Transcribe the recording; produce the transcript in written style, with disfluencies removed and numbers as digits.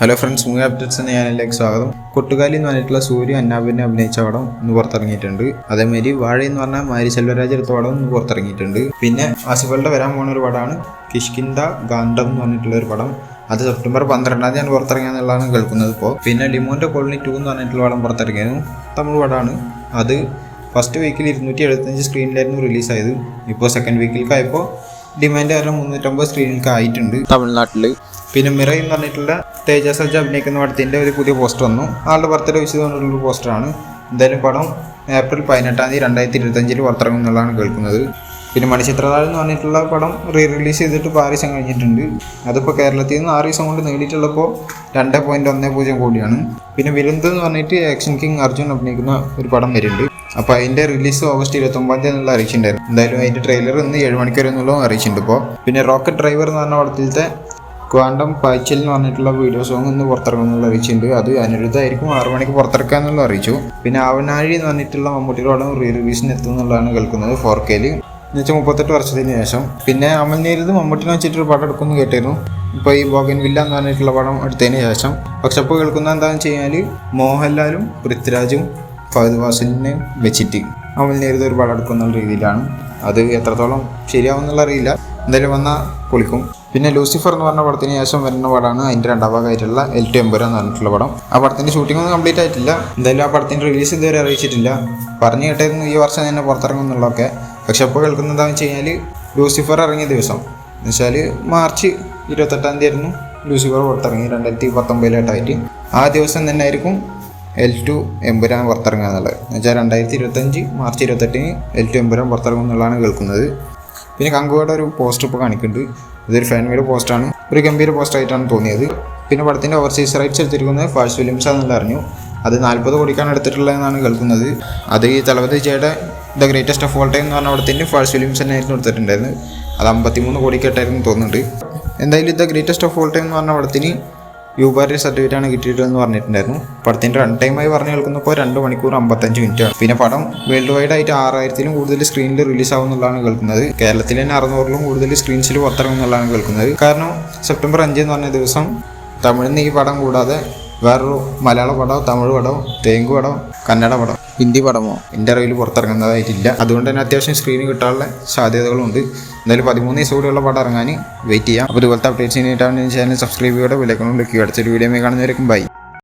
Hello friends, movie updates എന്ന ചാനലിലേക്ക് സ്വാഗതം. കൊട്ടുകാലി എന്ന് പറഞ്ഞിട്ടുള്ള സൂര്യ അന്നാബിനെ അഭിനയിച്ച പടം ഇന്ന് പുറത്തിറങ്ങിയിട്ടുണ്ട്. അതേമാതിരി വാഴ എന്ന് പറഞ്ഞാൽ മാരി സെൽവരാജ് എടുത്ത പടം ഇന്ന് പുറത്തിറങ്ങിയിട്ടുണ്ട്. പിന്നെ ആസിഫലിന്റെ വരാൻ പോകുന്ന ഒരു പടമാണ് കിഷ്കിന്ദ ഗാന്ധം എന്ന് പറഞ്ഞിട്ടുള്ള ഒരു പടം. അത് സെപ്റ്റംബർ 12 തീയതി പുറത്തിറങ്ങിയെന്നുള്ളതാണ് കേൾക്കുന്നത്. ഇപ്പോൾ പിന്നെ ലിമോന്റെ കോളനി 2 എന്ന് പറഞ്ഞിട്ടുള്ള പടം പുറത്തിറങ്ങിയിരുന്നു. തമിഴ് പടമാണ്. അത് ഫസ്റ്റ് വീക്കിൽ 275 സ്ക്രീനിലായിരുന്നു റിലീസായത്. ഇപ്പോൾ സെക്കൻഡ് വീക്കിലേക്കായപ്പോൾ ഡിമാൻഡ് കാരണം 350 സ്ക്രീനിലേക്ക് ആയിട്ടുണ്ട് തമിഴ്നാട്ടിൽ. പിന്നെ മിറ എന്ന് പറഞ്ഞിട്ടുള്ള തേജ സജ്ജ അഭിനയിക്കുന്ന പടത്തിൻ്റെ ഒരു പുതിയ പോസ്റ്റർ വന്നു. ആളുടെ ബർത്ത്ഡേ വിഷ് പറഞ്ഞിട്ടുള്ള പോസ്റ്ററാണ്. എന്തായാലും പടം ഏപ്രിൽ 18 2025 പുറത്തിറങ്ങും എന്നുള്ളതാണ് കേൾക്കുന്നത്. പിന്നെ മണിച്ചിത്രതാഴ് എന്ന് പറഞ്ഞിട്ടുള്ള പടം റിലീസ് ചെയ്തിട്ട് 6 ദിവസം കഴിഞ്ഞിട്ടുണ്ട്. അതിപ്പോൾ കേരളത്തിൽ നിന്ന് 6 ദിവസം കൊണ്ട് നേടിയിട്ടുള്ളപ്പോൾ 2.10 കോടിയാണ്. പിന്നെ വിരുദ്ധ എന്ന് പറഞ്ഞിട്ട് ആക്ഷൻ കിങ് അർജുൻ അഭിനയിക്കുന്ന ഒരു പടം വരുന്നുണ്ട്. അപ്പോൾ അതിൻ്റെ റിലീസ് ഓഗസ്റ്റ് 29 എന്നുള്ള അറിയിച്ചിട്ടുണ്ടായിരുന്നു. എന്തായാലും അതിൻ്റെ ട്രെയിലർ ഇന്ന് 7 മണിക്കൂർ എന്നുള്ളതും അറിയിച്ചിട്ടുണ്ട്. ഇപ്പോൾ പിന്നെ റോക്കറ്റ് ഡ്രൈവർ എന്ന് പറഞ്ഞ പടത്തിലത്തെ ക്വാണ്ടം പായ്ച്ചൽ എന്ന് പറഞ്ഞിട്ടുള്ള വീഡിയോ സോങ് ഇന്ന് പുറത്തിറങ്ങുന്നുള്ള അറിയിച്ചിട്ടുണ്ട്. അത് അനിരുദ്ധമായിരിക്കും 6 മണിക്ക് പുറത്തിറക്കുക എന്നുള്ള അറിയിച്ചു. പിന്നെ ആവനാഴി എന്ന് പറഞ്ഞിട്ടുള്ള മമ്മൂട്ടിയുടെ പടം റിലീസിന് എത്തും എന്നുള്ളതാണ് കേൾക്കുന്നത് 4K-ൽ എന്നുവെച്ചാൽ 38 വർഷത്തിന് ശേഷം. പിന്നെ അമൽ നീരത് മമ്മൂട്ടിനെ വെച്ചിട്ടൊരു പടം എടുക്കുമെന്ന് കേട്ടിരുന്നു. ഇപ്പോൾ ഈ ബോഗൻവില്ല എന്ന് പറഞ്ഞിട്ടുള്ള പടം എടുത്തതിന് ശേഷം. പക്ഷെ അപ്പോൾ കേൾക്കുന്ന എന്താണെന്ന് വെച്ച് കഴിഞ്ഞാൽ മോഹൻലാലും പൃഥ്വിരാജും ഫഹദ് ഫാസിലിനെ വെച്ചിട്ട് അമൽ നീരത് ഒരു പടം എടുക്കുന്ന രീതിയിലാണ്. അത് എത്രത്തോളം ശരിയാവും എന്നുള്ള അറിയില്ല. എന്തായാലും വന്നാൽ പൊളിക്കും. പിന്നെ ലൂസിഫർ എന്ന് പറഞ്ഞ പടത്തിന് ശേഷം വരുന്ന പടമാണ് അതിൻ്റെ 2ാം ഭാഗമായിട്ടുള്ള L2 എമ്പുരാൻ എന്ന് പറഞ്ഞിട്ടുള്ള പടം. ആ പടത്തിൻ്റെ ഷൂട്ടിംഗ് ഒന്നും കംപ്ലീറ്റ് ആയിട്ടില്ല. എന്തായാലും ആ പടത്തിൻ്റെ റിലീസ് ഇതുവരെ അറിയിച്ചിട്ടില്ല. പറഞ്ഞു കേട്ടായിരുന്നു ഈ വർഷം തന്നെ പുറത്തിറങ്ങും എന്നുള്ളതൊക്കെ. പക്ഷെ അപ്പോൾ കേൾക്കുന്നത് എന്താണെന്ന് വെച്ച് കഴിഞ്ഞാൽ ലൂസിഫർ ഇറങ്ങിയ ദിവസം എന്ന് വെച്ചാൽ മാർച്ച് 28 ആയിരുന്നു ലൂസിഫർ പുറത്തിറങ്ങി 2019 ആ ദിവസം തന്നെ ആയിരിക്കും L2 എമ്പുരാൻ പുറത്തിറങ്ങുക എന്നുള്ളത്. എന്ന് വെച്ചാൽ 2025 മാർച്ച് 28 L2 എമ്പുരാൻ പുറത്തിറങ്ങും എന്നുള്ളതാണ് കേൾക്കുന്നത്. പിന്നെ കങ്കുവയുടെ ഒരു പോസ്റ്റർ ഇപ്പോൾ കാണിക്കുന്നുണ്ട്. ഇതൊരു ഫാൻമെയ്ഡ് പോസ്റ്റാണ്. ഒരു ഗംഭീര പോസ്റ്ററായിട്ടാണ് തോന്നിയത്. പിന്നെ പടത്തിൻ്റെ ഓവർസീസ് റൈറ്റ്സ് എടുത്തിരിക്കുന്നത് ഫാൾസ് ഫിലിംസ് ആണെന്നുള്ള അറിഞ്ഞു. അത് 40 കോടിക്കാണ് എടുത്തിട്ടുള്ളതെന്നാണ് കേൾക്കുന്നത്. അത് ഈ തലപതി വിജയുടെ the greatest of all time എന്ന് പറഞ്ഞ പടത്തിൻ്റെ ഫാൾസ് ഫിലിംസ് തന്നെയായിരുന്നു എടുത്തിട്ടുണ്ടായിരുന്നത്. അത് 53 കോടിക്കായിട്ടായിരുന്നു തോന്നുന്നുണ്ട്. എന്തായാലും the greatest of all time എന്ന് പറഞ്ഞ പടത്തിന് യൂബാരി സർട്ടിഫിക്കറ്റാണ് കിട്ടിയിട്ടുള്ളതെന്ന് പറഞ്ഞിട്ടുണ്ടായിരുന്നു. പടത്തിൻ്റെ റൺ ടൈമായി പറഞ്ഞു കേൾക്കുന്നപ്പോൾ 2 മണിക്കൂർ 55 മിനിറ്റാണ്. പിന്നെ പടം വേൾഡ് വൈഡ് ആയിട്ട് 6000-ലും കൂടുതൽ സ്ക്രീനിൽ റിലീസ് ആവുമെന്നുള്ളതാണ് കേൾക്കുന്നത്. കേരളത്തിൽ തന്നെ 600-ലും കൂടുതൽ സ്ക്രീൻസിൽ പുറത്തിറങ്ങും എന്നുള്ളതാണ് കേൾക്കുന്നത്. കാരണം സെപ്റ്റംബർ 5 എന്ന് പറഞ്ഞ ദിവസം തമിഴിൽ നിന്ന് ഈ പടം കൂടാതെ വേറൊരു മലയാള പടമോ തമിഴ് പടമോ തെലുങ്ക് പടമോ കന്നഡ പടമോ ഹിന്ദി പടമോ എൻ്റെ അറിവിൽ പുറത്തിറങ്ങുന്നതായിട്ടില്ല. അതുകൊണ്ട് തന്നെ അത്യാവശ്യം സ്ക്രീനിൽ കിട്ടാനുള്ള സാധ്യതകളുണ്ട്. എന്തായാലും 13 ദിവസം കൂടിയുള്ള പടം ഇറങ്ങാൻ വെയിറ്റ് ചെയ്യാം. അപ്പോൾ ഇതുപോലത്തെ അപ്ഡേറ്റ്സിനായിട്ടാണ് ചാനൽ സബ്സ്ക്രൈബ് ചെയ്യോടെ വിലക്കൊണ്ടും അടുത്തൊരു വീഡിയോ കാണുന്നവരേക്കും ബൈ.